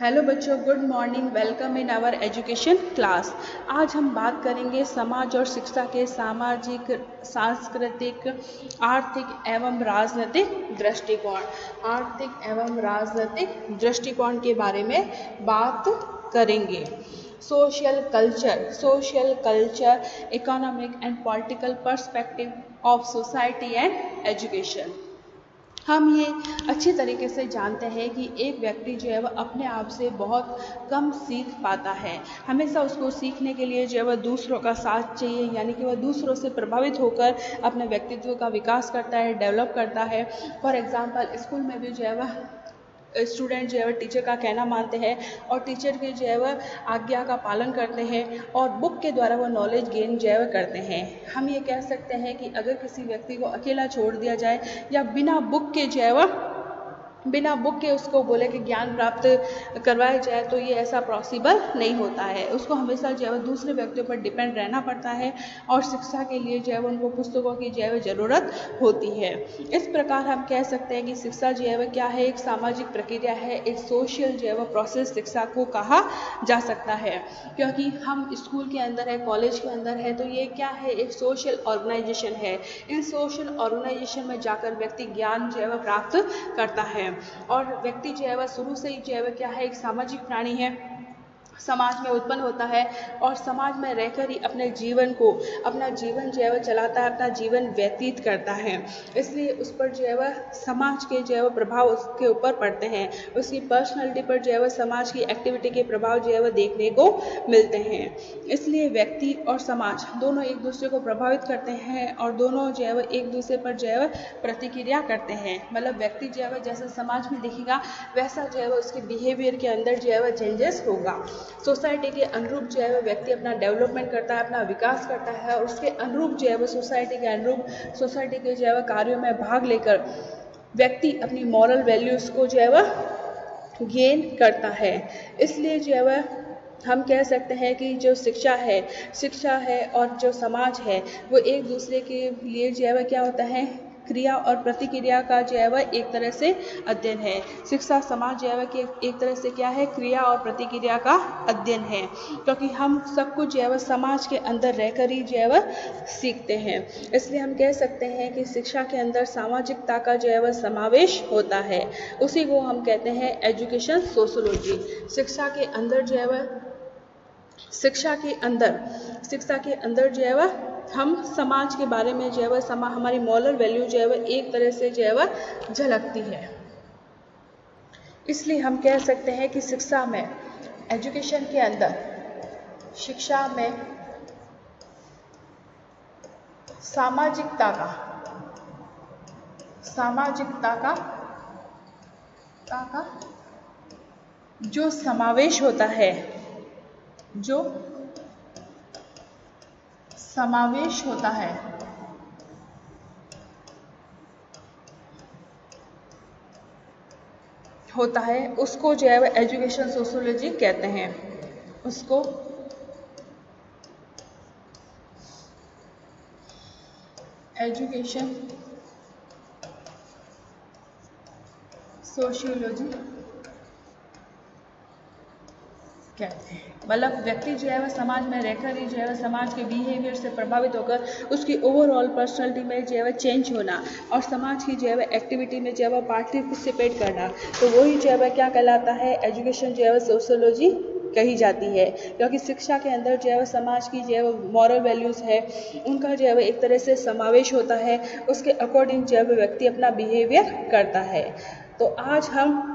Hello बच्चों, good morning. Welcome in our education class. आज हम बात करेंगे समाज और शिक्षा के सामाजिक, सांस्कृतिक, आर्थिक एवं राजनीतिक दृष्टिकोण के बारे में बात करेंगे। Social culture, economic and political perspective of society and education. हम ये अच्छी तरीके से जानते हैं कि एक व्यक्ति जो है वह अपने आप से बहुत कम सीख पाता है। हमेशा उसको सीखने के लिए जो है वह दूसरों का साथ चाहिए, यानी कि वह दूसरों से प्रभावित होकर अपने व्यक्तित्व का विकास करता है, डेवलप करता है। फॉर एग्जांपल, स्कूल में भी जो है वह स्टूडेंट जो है वह टीचर का कहना मानते हैं और टीचर के जो है वह आज्ञा का पालन करते हैं और बुक के द्वारा वह नॉलेज गेन जो है वह करते हैं। हम ये कह सकते हैं कि अगर किसी व्यक्ति को अकेला छोड़ दिया जाए या बिना बुक के उसको बोले कि ज्ञान प्राप्त करवाया जाए तो ये ऐसा पॉसिबल नहीं होता है। उसको हमेशा जो है वह दूसरे व्यक्तियों पर डिपेंड रहना पड़ता है और शिक्षा के लिए जो है उनको पुस्तकों की जो है ज़रूरत होती है। इस प्रकार हम कह सकते हैं कि शिक्षा जो है वह क्या है, एक सामाजिक प्रक्रिया है, एक सोशल जो है वह प्रोसेस शिक्षा को कहा जा सकता है। क्योंकि हम स्कूल के अंदर है, कॉलेज के अंदर है, तो ये क्या है, एक सोशल ऑर्गेनाइजेशन है। इन सोशल ऑर्गेनाइजेशन में जाकर व्यक्ति ज्ञान जो है वह प्राप्त करता है और व्यक्ति जो है वह शुरू से ही जो है वह क्या है, एक सामाजिक प्राणी है, समाज में उत्पन्न होता है और समाज में रहकर ही अपना जीवन जो है वह चलाता है, अपना जीवन व्यतीत करता है। इसलिए उस पर जो है वह समाज के जो है वह प्रभाव उसके ऊपर पड़ते हैं, उसकी पर्सनालिटी पर जो है वह समाज की एक्टिविटी के प्रभाव जो है वह देखने को मिलते हैं। इसलिए व्यक्ति और समाज दोनों एक दूसरे को प्रभावित करते हैं और दोनों जो है वह एक दूसरे पर जो है वह प्रतिक्रिया करते हैं। मतलब व्यक्ति जो है वह जैसा समाज में दिखेगा वैसा जो है वह उसके बिहेवियर के अंदर जो है वह चेंजेस होगा। सोसाइटी के अनुरूप जो है वह व्यक्ति अपना डेवलपमेंट करता है, अपना विकास करता है और उसके अनुरूप जो है वह सोसाइटी के जो है वह कार्यों में भाग लेकर व्यक्ति अपनी मॉरल वैल्यूज़ को जो है वह गेन करता है। इसलिए जो है वह हम कह सकते हैं कि जो शिक्षा है और जो समाज है वो एक दूसरे के लिए जो है वह क्या होता है, क्रिया और प्रतिक्रिया का जो है वह एक तरह से अध्ययन है। शिक्षा समाज जो है वह एक तरह से क्या है, क्रिया और प्रतिक्रिया का अध्ययन है, क्योंकि हम सब कुछ जो है वह समाज के अंदर रहकर ही जो है वह सीखते हैं। इसलिए हम कह सकते हैं कि शिक्षा के अंदर सामाजिकता का जो है वह समावेश होता है, उसी को हम कहते हैं एजुकेशन सोशियोलॉजी। शिक्षा के अंदर जो है वह हम समाज के बारे में जो है वह हमारी मॉरल वैल्यू जो है वह एक तरह से जो है वह झलकती है। इसलिए हम कह सकते हैं कि शिक्षा में सामाजिकता का जो समावेश होता है उसको जो है वह एजुकेशन सोशियोलॉजी कहते हैं। उसको एजुकेशन सोशियोलॉजी कहते हैं। मतलब व्यक्ति जो है वह समाज में रहकर ही जो है वह समाज के बिहेवियर से प्रभावित होकर उसकी ओवरऑल पर्सनालिटी में जो है वह चेंज होना और समाज की जो है वह एक्टिविटी में जो है वह पार्टिसिपेट करना, तो वही जो है वह क्या कहलाता है, एजुकेशन जो है वह सोशियोलॉजी कही जाती है। क्योंकि शिक्षा के अंदर जो है वह समाज की जो है वह मॉरल वैल्यूज़ है उनका जो है वह एक तरह से समावेश होता है, उसके अकॉर्डिंग जो है वह व्यक्ति अपना बिहेवियर करता है। तो आज हम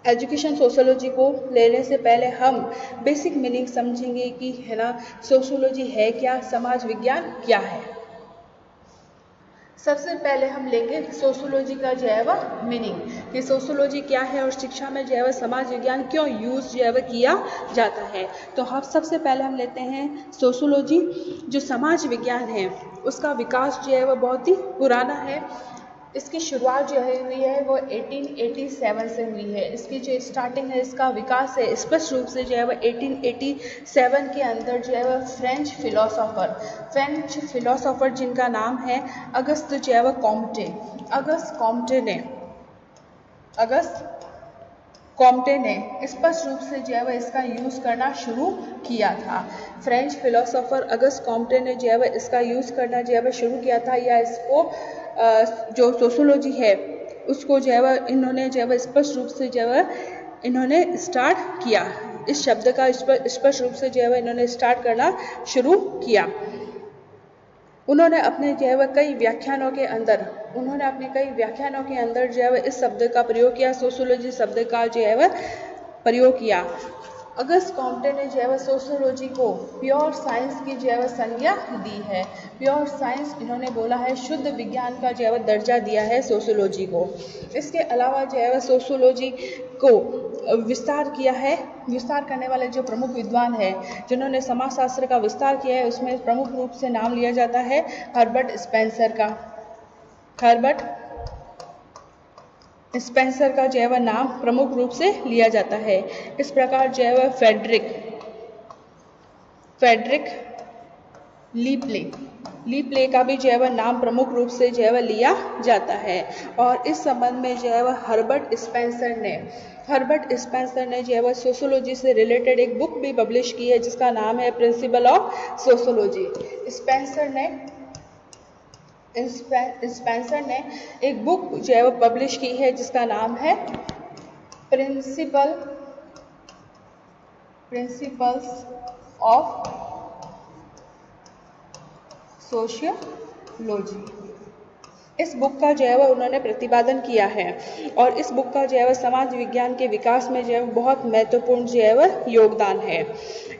एजुकेशन सोशियोलॉजी को लेने से पहले हम बेसिक मीनिंग समझेंगे कि है ना, सोशियोलॉजी है क्या, समाज विज्ञान क्या है। सबसे पहले हम लेंगे सोशियोलॉजी का जो है वह मीनिंग कि सोशियोलॉजी क्या है और शिक्षा में जो है वह समाज विज्ञान क्यों यूज़ जो है वह किया जाता है। तो हम सबसे पहले हम लेते हैं सोशियोलॉजी। जो समाज विज्ञान है उसका विकास जो है वह बहुत ही पुराना है। इसकी शुरुआत जो हुई है वो 1887 से हुई है। इसकी जो स्टार्टिंग है, इसका विकास है स्पष्ट रूप से जो है वह 1887 के अंदर जो है वह फ्रेंच फिलोसोफर जिनका नाम है अगस्त जो है वह कॉम्टे कॉम्टे ने स्पष्ट रूप से जो है वह इसका यूज़ करना शुरू किया था। फ्रेंच फिलोसोफर अगस्त कॉम्टे ने जो है वह इसका यूज़ करना जो है वह शुरू किया था, या इसको जो सोशोलॉजी है उसको जो है वह इन्होंने जो है वह स्पष्ट रूप से जो है वह इन्होंने स्टार्ट किया। इस शब्द का स्पष्ट रूप से जो है वह इन्होंने स्टार्ट करना शुरू किया। उन्होंने अपने जो है वह कई व्याख्यानों के अंदर जो है वह इस शब्द का प्रयोग किया, सोशियोलॉजी शब्द का जो है वह प्रयोग किया। अगस्त कॉम्टे ने जो है वह सोशियोलॉजी को प्योर साइंस की जो है वह संज्ञा दी है। प्योर साइंस इन्होंने बोला है, शुद्ध विज्ञान का जो है वह दर्जा दिया है सोशियोलॉजी को। इसके अलावा जो है वह सोशियोलॉजी को विस्तार किया है। विस्तार करने वाले जो प्रमुख विद्वान हैं जिन्होंने समाजशास्त्र का विस्तार किया है, उसमें प्रमुख रूप से नाम लिया जाता है हर्बर्ट स्पेंसर का। हर्बर्ट स्पेंसर का जो है वह नाम प्रमुख रूप से लिया जाता है। इस प्रकार जो है वह फ्रेडरिक लीप्ले का भी जो है वह नाम प्रमुख रूप से जो है वह लिया जाता है। और इस संबंध में जो है वह हर्बर्ट स्पेंसर ने जो है वह सोशियोलॉजी से रिलेटेड एक बुक भी पब्लिश की है जिसका नाम है प्रिंसिपल ऑफ सोशियोलॉजी। स्पेंसर ने एक बुक जो है वो पब्लिश की है जिसका नाम है प्रिंसिपल्स ऑफ सोशियोलॉजी। इस बुक का जो है वह उन्होंने प्रतिपादन किया है और इस बुक का जो है वह समाज विज्ञान के विकास में जो है बहुत महत्वपूर्ण जो है वह योगदान है।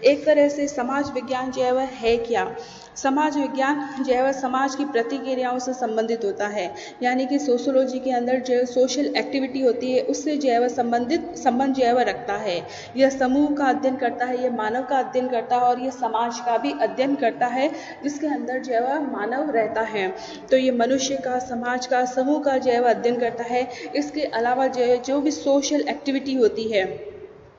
एक तरह से समाज विज्ञान जो है वह है क्या? समाज विज्ञान जो है वह समाज की प्रतिक्रियाओं से संबंधित होता है, यानी कि सोशियोलॉजी के अंदर जो सोशल एक्टिविटी होती है उससे जो है वह संबंध जो है वह रखता है। यह समूह का अध्ययन करता है, यह मानव का अध्ययन करता है और यह समाज का भी अध्ययन करता है जिसके अंदर जो है वह मानव रहता है। तो ये मनुष्य का, समाज का, समूह का जो है वह अध्ययन करता है। इसके अलावा जो भी सोशल एक्टिविटी होती है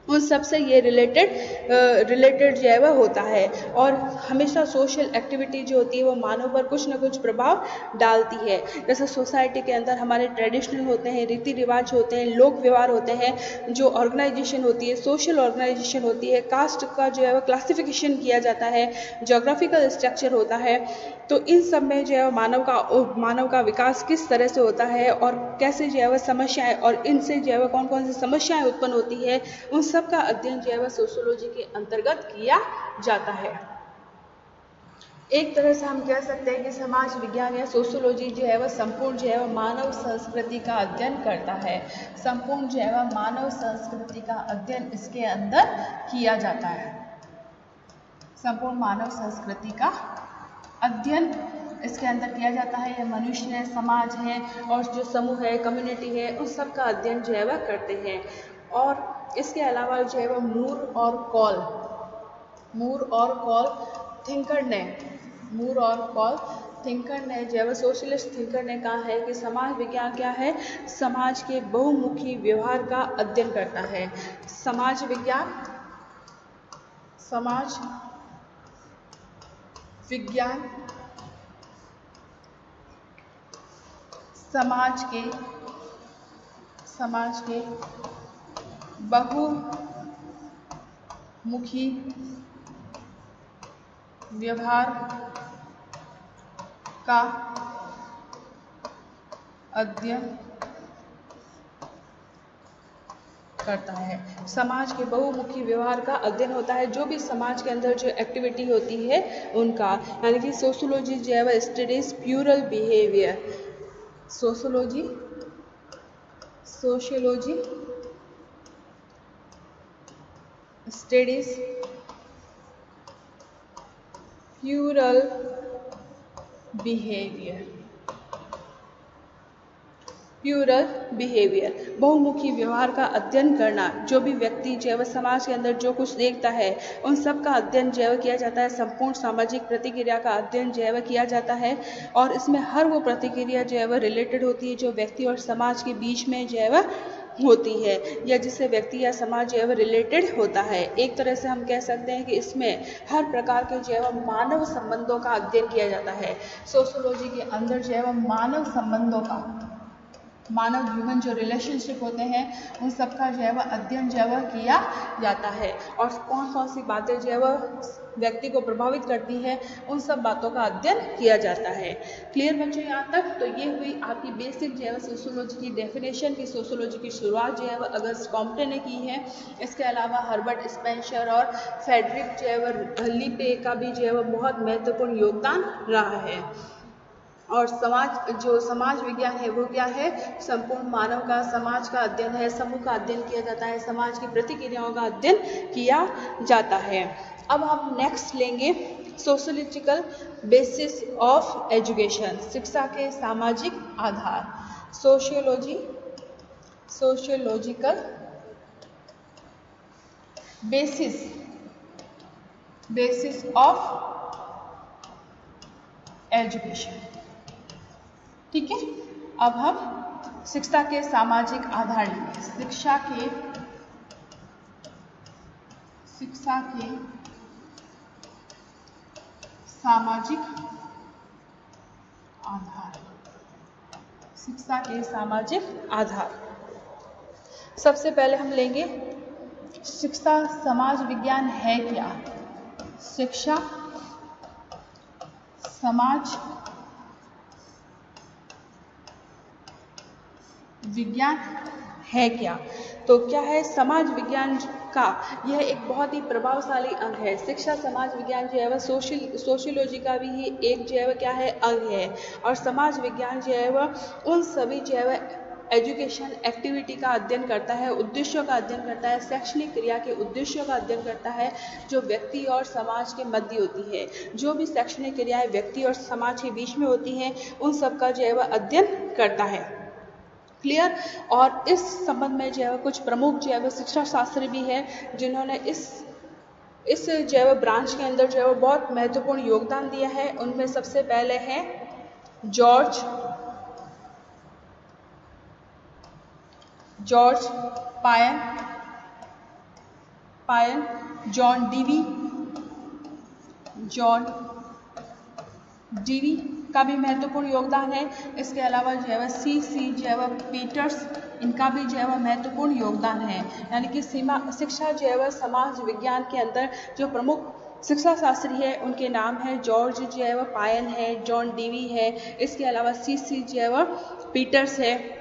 उन सब से ये रिलेटेड जो है वह होता है और हमेशा सोशल एक्टिविटी जो होती है वो मानव पर कुछ न कुछ प्रभाव डालती है। जैसे सोसाइटी के अंदर हमारे ट्रेडिशनल होते हैं, रीति रिवाज होते हैं, लोक व्यवहार होते हैं, जो ऑर्गेनाइजेशन होती है, सोशल ऑर्गेनाइजेशन होती है, कास्ट का जो है वह क्लासिफिकेशन किया जाता है, ज्योग्राफिकल स्ट्रक्चर होता है। तो इन सब में जो है मानव का विकास किस तरह से होता है और कैसे जो है वह समस्याएं और इनसे जो है वह कौन कौन सी समस्याएं उत्पन्न होती है, उन सब का अध्ययन जो है वह सोशियोलॉजी के अंतर्गत किया जाता है। एक तरह से हम कह सकते हैं कि समाज विज्ञान या सोशियोलॉजी जो है वह संपूर्ण जो है वह मानव संस्कृति का अध्ययन करता है। संपूर्ण जो है वह मानव संस्कृति का अध्ययन इसके अंदर किया जाता है। संपूर्ण मानव संस्कृति का अध्ययन इसके अंदर किया जाता है। यह मनुष्य है, समाज है और जो समूह है, कम्युनिटी है, उन सब का अध्ययन जो है वह करते हैं। और इसके अलावा जो है वह मूर और कॉल थिंकर ने जो है वह सोशलिस्ट थिंकर ने कहा है कि समाज विज्ञान क्या है? समाज के बहुमुखी व्यवहार का अध्ययन करता है। समाज विज्ञान समाज के बहुमुखी व्यवहार का अध्ययन करता है। समाज के बहुमुखी व्यवहार का अध्ययन होता है, जो भी समाज के अंदर जो एक्टिविटी होती है उनका, यानी कि सोशियोलॉजी जो है वह studies plural behaviour. Sociology studies plural behaviour, बहुमुखी व्यवहार का अध्ययन करना। जो भी व्यक्ति जो है वह समाज के अंदर जो कुछ देखता है उन सब का अध्ययन जो है वह किया जाता है। संपूर्ण सामाजिक प्रतिक्रिया का अध्ययन जो है वह किया जाता है और इसमें हर वो प्रतिक्रिया जो है वह रिलेटेड होती है जो व्यक्ति और समाज के बीच में जो है वह होती है या जिससे व्यक्ति या समाज जो है वह रिलेटेड होता है। एक तरह से हम कह सकते हैं कि इसमें हर प्रकार के जो है वह मानव संबंधों का अध्ययन किया जाता है। सोशियोलॉजी के अंदर जो है वह मानव संबंधों का मानव ह्यूमन जो रिलेशनशिप होते हैं उन सब का जो है वह अध्ययन जो है वह किया जाता है, और कौन कौन सी बातें जो है वह व्यक्ति को प्रभावित करती है उन सब बातों का अध्ययन किया जाता है। क्लियर बच्चों यहाँ तक? तो ये हुई आपकी बेसिक जो है सोशियोलॉजी की डेफिनेशन की। सोशियोलॉजी की शुरुआत जो है वह अगस्त कॉम्पटे ने की है। इसके अलावा हर्बर्ट स्पेंसर और फ्रेडरिक जो है वह लिपे का भी जो है वह बहुत महत्वपूर्ण योगदान रहा है। और समाज विज्ञान है वो क्या है? संपूर्ण मानव का, समाज का अध्ययन है, समूह का अध्ययन किया जाता है, समाज की प्रतिक्रियाओं का अध्ययन किया जाता है। अब हम नेक्स्ट लेंगे सोशियोलॉजिकल बेसिस ऑफ एजुकेशन, शिक्षा के सामाजिक आधार। Sociological basis of education. ठीक है, अब हम शिक्षा के सामाजिक आधार लेंगे। शिक्षा के सामाजिक आधार। शिक्षा के सामाजिक आधार। सबसे पहले हम लेंगे शिक्षा समाज विज्ञान है क्या? शिक्षा समाज विज्ञान है क्या? तो क्या है समाज विज्ञान का? यह एक बहुत ही प्रभावशाली अंग है। शिक्षा समाज विज्ञान जो है वह सोशियोलॉजी का भी ही एक जो है वह क्या है अंग है। और समाज विज्ञान जो है वह उन सभी जो है वह एजुकेशन एक्टिविटी का अध्ययन करता है, उद्देश्यों का अध्ययन करता है, शैक्षणिक क्रिया के उद्देश्यों का अध्ययन करता है जो व्यक्ति और समाज के मध्य होती है। जो भी शैक्षणिक क्रियाएं व्यक्ति और समाज के बीच में होती हैं उन सब का जो है वह अध्ययन करता है। क्लियर? और इस संबंध में जो है कुछ प्रमुख जो है वह शिक्षा शास्त्री भी है जिन्होंने इस जो है ब्रांच के अंदर जो है वो बहुत महत्वपूर्ण योगदान दिया है। उनमें सबसे पहले हैं जॉर्ज पायन, जॉन डीवी का भी महत्वपूर्ण योगदान है। इसके अलावा जो है वह सी जो है वह पीटर्स, इनका भी जो है वह महत्वपूर्ण योगदान है। यानी कि शिक्षा जो है वह समाज विज्ञान के अंदर जो प्रमुख शिक्षा शास्त्री है उनके नाम है जॉर्ज जो है वह पायन है, जॉन डीवी है, इसके अलावा सी जो है वह पीटर्स है,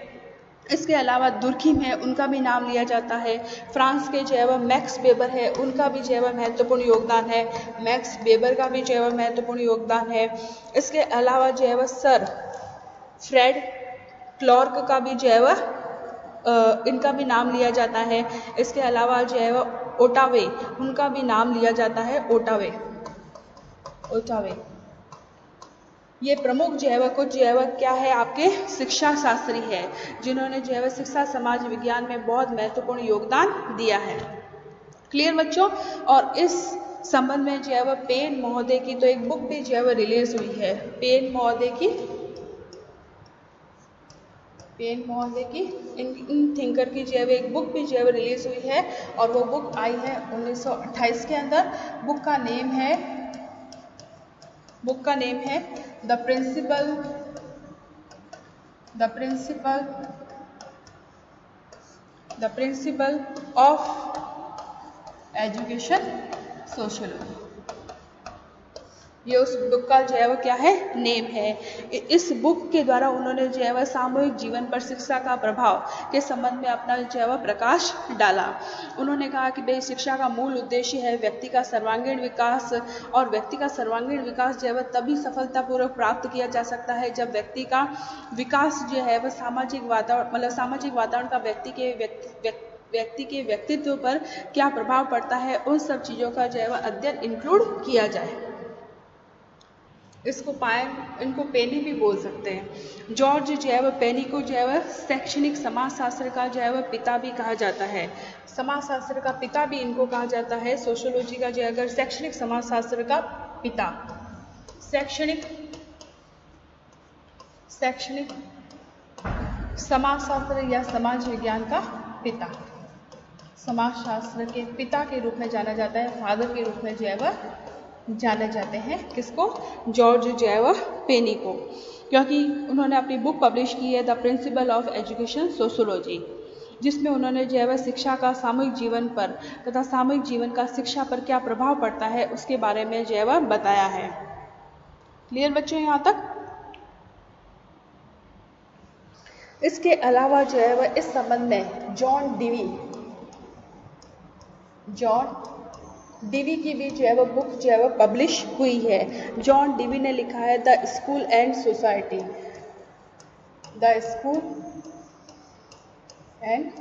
इसके अलावा दुर्खिम है, उनका भी नाम लिया जाता है। फ्रांस के जो है वह मैक्स वेबर है, उनका भी जो है वह महत्वपूर्ण योगदान है। मैक्स वेबर का भी जो है वह महत्वपूर्ण योगदान है। इसके अलावा जो है वह सर फ्रेड क्लॉर्क का भी जो है वह इनका भी नाम लिया जाता है। इसके अलावा जो है वह ओटावे, उनका भी नाम लिया जाता है, ओटावे। ये प्रमुख जो है वह कुछ जो है वह क्या है आपके शिक्षा शास्त्री है जिन्होंने जो है वह शिक्षा समाज विज्ञान में बहुत महत्वपूर्ण योगदान दिया है। क्लियर बच्चों? और इस संबंध में जो है वह पेन महोदय की तो एक बुक भी जो है वह रिलीज हुई है। पेन महोदय की इन थिंकर की जो है वह एक बुक भी जो है वह रिलीज हुई है और वो बुक आई है 1928 के अंदर। बुक का नेम है the principle of education sociology. ये उस बुक का जो है वो क्या है नेम है। इस बुक के द्वारा उन्होंने जो है वह सामूहिक जीवन पर शिक्षा का प्रभाव के संबंध में अपना जो है वह प्रकाश डाला। उन्होंने कहा कि भाई शिक्षा का मूल उद्देश्य है व्यक्ति का सर्वांगीण विकास, और व्यक्ति का सर्वांगीण विकास जो है वह तभी सफलतापूर्वक प्राप्त किया जा सकता है जब व्यक्ति का विकास जो है वह सामाजिक वातावरण का व्यक्ति के व्यक्तित्व पर क्या प्रभाव पड़ता है उन सब चीज़ों का जो है वह अध्ययन इंक्लूड किया जाए। इनको पेनी भी बोल सकते हैं। जॉर्ज जो है वह पेनी को जो है वह शैक्षणिक समाजशास्त्र का जो है वह पिता भी कहा जाता है। समाजशास्त्र का पिता भी इनको कहा जाता है। सोशियोलॉजी का जो है अगर शैक्षणिक समाजशास्त्र का पिता, शैक्षणिक समाजशास्त्र या समाज विज्ञान का पिता, समाजशास्त्र के पिता के रूप में जाना जाता है, फादर के रूप में जो है वह जाने जाते हैं। किसको? जॉर्ज जैव पेनी को, क्योंकि उन्होंने अपनी बुक पब्लिश की है the principle of education sociology, जिसमें उन्होंने जो है शिक्षा का सामूहिक जीवन पर तथा सामूहिक जीवन का शिक्षा पर क्या प्रभाव पड़ता है उसके बारे में जो है बताया है। क्लियर बच्चों यहाँ तक? इसके अलावा जो है इस संबंध में जॉन डीवी की भी जो है बुक जो है पब्लिश हुई है। जॉन डीवी ने लिखा है the school and society, the school and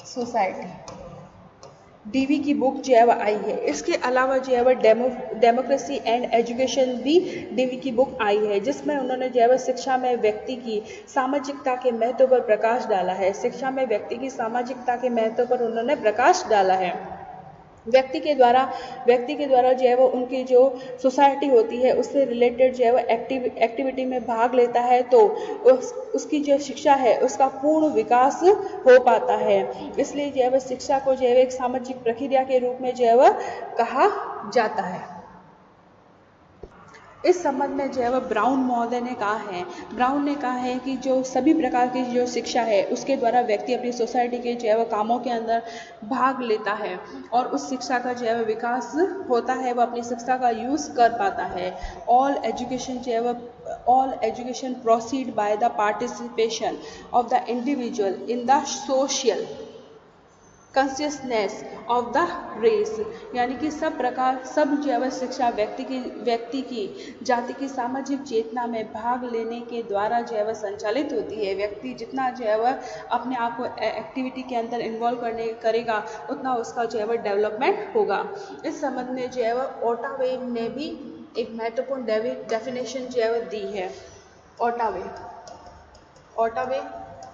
society, Dewey की बुक जो है आई है। इसके अलावा जो है डेमोक्रेसी एंड एजुकेशन भी डीवी की बुक आई है, जिसमें उन्होंने जो है शिक्षा में व्यक्ति की सामाजिकता के महत्व पर प्रकाश डाला है। शिक्षा में व्यक्ति की सामाजिकता के महत्व पर उन्होंने प्रकाश डाला है। व्यक्ति के द्वारा जो है वो उनकी जो सोसाइटी होती है उससे रिलेटेड जो है वो एक्टिविटी में भाग लेता है, तो उसकी जो शिक्षा है उसका पूर्ण विकास हो पाता है। इसलिए जो है वो शिक्षा को जो है एक सामाजिक प्रक्रिया के रूप में जो है वो कहा जाता है। इस संबंध में जो है वह ब्राउन महोदय ने कहा है कि जो सभी प्रकार की जो शिक्षा है उसके द्वारा व्यक्ति अपनी सोसाइटी के जो है वह कामों के अंदर भाग लेता है और उस शिक्षा का जो है वह विकास होता है, वह अपनी शिक्षा का यूज़ कर पाता है। All education proceed by the participation of the individual in the social consciousness of the race, यानी कि सब जो है शिक्षा व्यक्ति की जाति की सामाजिक चेतना में भाग लेने के द्वारा जो है वह संचालित होती है। व्यक्ति जितना जो है वह अपने आप को एक्टिविटी के अंदर इन्वॉल्व करेगा उतना उसका जो है वह डेवलपमेंट होगा। इस संबंध में जो है वह ओटावे ने भी एक महत्वपूर्ण डेफिनेशन जो है वह दी है। ओटावे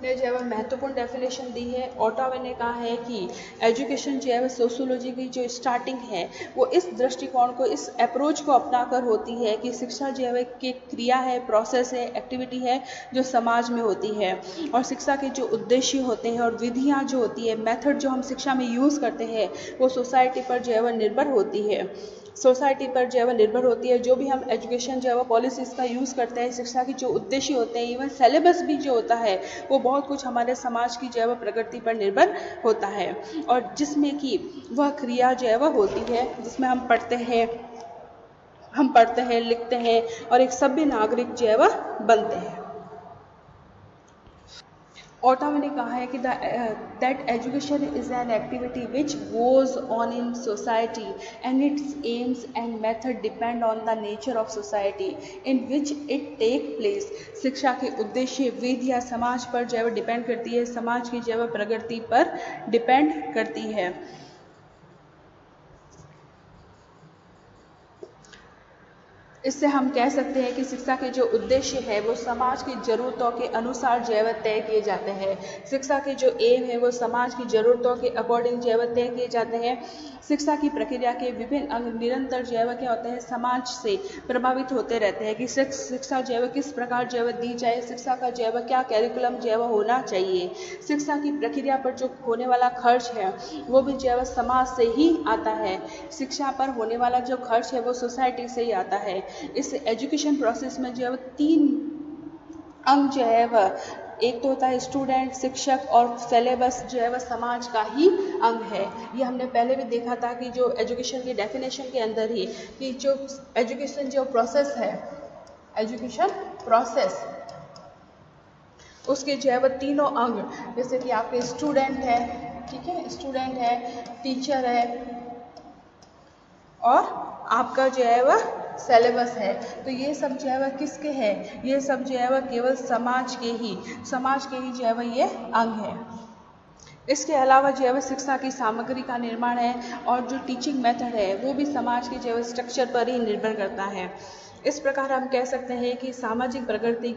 ने जो है वह महत्वपूर्ण डेफिनेशन दी है। ओटावे ने कहा है कि एजुकेशन जो है वह सोशियोलॉजी की जो स्टार्टिंग है वो इस दृष्टिकोण को, इस अप्रोच को अपनाकर होती है कि शिक्षा जो है वह क्रिया है, प्रोसेस है, एक्टिविटी है जो समाज में होती है, और शिक्षा के जो उद्देश्य होते हैं और विधियाँ जो होती है, मेथड जो हम शिक्षा में यूज़ करते हैं वो सोसाइटी पर जो है वह निर्भर होती है। जो भी हम एजुकेशन जो है वो पॉलिसीज़ का यूज़ करते हैं, शिक्षा की जो उद्देश्य होते हैं, इवन सिलेबस भी जो होता है वो बहुत कुछ हमारे समाज की जो है वो प्रगति पर निर्भर होता है, और जिसमें कि वह क्रिया जो है वह होती है जिसमें हम पढ़ते हैं, लिखते हैं और एक सभ्य नागरिक जो है वह बनते हैं। ओटावे ने कहा है कि that education is an activity which goes on in society and its aims and method depend on the nature of society in which it take place. शिक्षा के उद्देश्य, विधि या समाज पर जो है डिपेंड करती है, समाज की जो है प्रगति पर डिपेंड करती है। इससे हम कह सकते हैं कि शिक्षा के जो उद्देश्य है वो समाज की ज़रूरतों के अनुसार जो है तय किए जाते हैं। शिक्षा के जो एम है वो समाज की ज़रूरतों के अकॉर्डिंग जो है तय किए जाते हैं। शिक्षा की प्रक्रिया के विभिन्न अंग निरंतर जो है क्या होते हैं, समाज से प्रभावित होते रहते हैं कि शिक्षा जो है किस प्रकार जो है दी जाए, शिक्षा का जो है क्या कैरिकुलम जो है होना चाहिए। शिक्षा की प्रक्रिया पर जो होने वाला खर्च है वो भी जो है समाज से ही आता है। शिक्षा पर होने वाला जो खर्च है वो सोसाइटी से ही आता है। इस एजुकेशन प्रोसेस में जो है 3 अंग जो है वह, एक तो होता है स्टूडेंट, शिक्षक, और सिलेबस जो है वह समाज का ही अंग है। ये हमने पहले भी देखा था कि जो एजुकेशन की डेफिनेशन के अंदर ही कि जो एजुकेशन जो प्रोसेस है, एजुकेशन प्रोसेस उसके जो है वह तीनों अंग, जैसे कि आपके स्टूडेंट है, ठीक है, स्टूडेंट है, टीचर है और आपका जो है वह सिलेबस है। तो ये सब जो है वह किसके हैं, ये सब जो है वह केवल समाज के ही जो है वह ये अंग है। इसके अलावा जो है वह शिक्षा की सामग्री का निर्माण है और जो टीचिंग मेथड है वो भी समाज के जो है स्ट्रक्चर पर ही निर्भर करता है। इस प्रकार हम कह सकते हैं कि सामाजिक प्रगति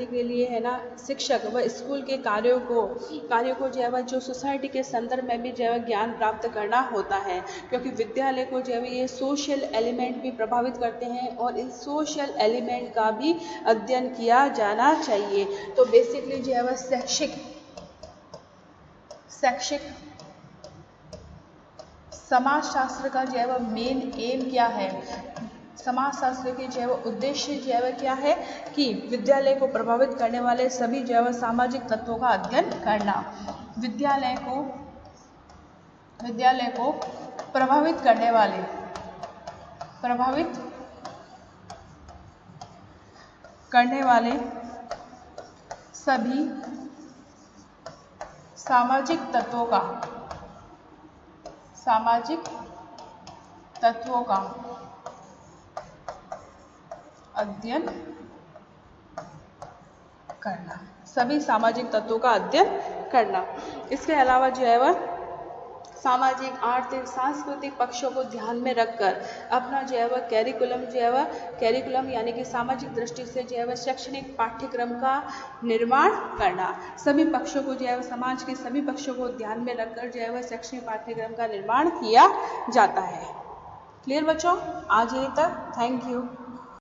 के लिए है ना, शिक्षक व स्कूल के कार्यों को जो है वह जो सोसाइटी के संदर्भ में भी जो है ज्ञान प्राप्त करना होता है, क्योंकि विद्यालय को जो है ये सोशल एलिमेंट भी प्रभावित करते हैं और इस सोशल एलिमेंट का भी अध्ययन किया जाना चाहिए। तो बेसिकली जो है वह शैक्षिक समाजशास्त्र का जो है वह मेन एम क्या है, समाजशास्त्र के जो है वो उद्देश्य जो है वह क्या है कि विद्यालय को प्रभावित करने वाले सभी जो है वह सामाजिक तत्वों का अध्ययन करना। विद्यालय को प्रभावित करने वाले सभी सामाजिक तत्वों का अध्ययन करना, सभी सामाजिक तत्वों का अध्ययन करना। इसके अलावा जो है वह सामाजिक, आर्थिक, सांस्कृतिक पक्षों को ध्यान में रखकर अपना जो है वह कैरिकुलम यानी कि सामाजिक दृष्टि से जो है वह शैक्षणिक पाठ्यक्रम का निर्माण करना। सभी पक्षों को जो है वह समाज के सभी पक्षों को ध्यान में रखकर जो है वह शैक्षणिक पाठ्यक्रम का निर्माण किया जाता है। क्लियर बच्चों? आज यहीं तक। Thank you.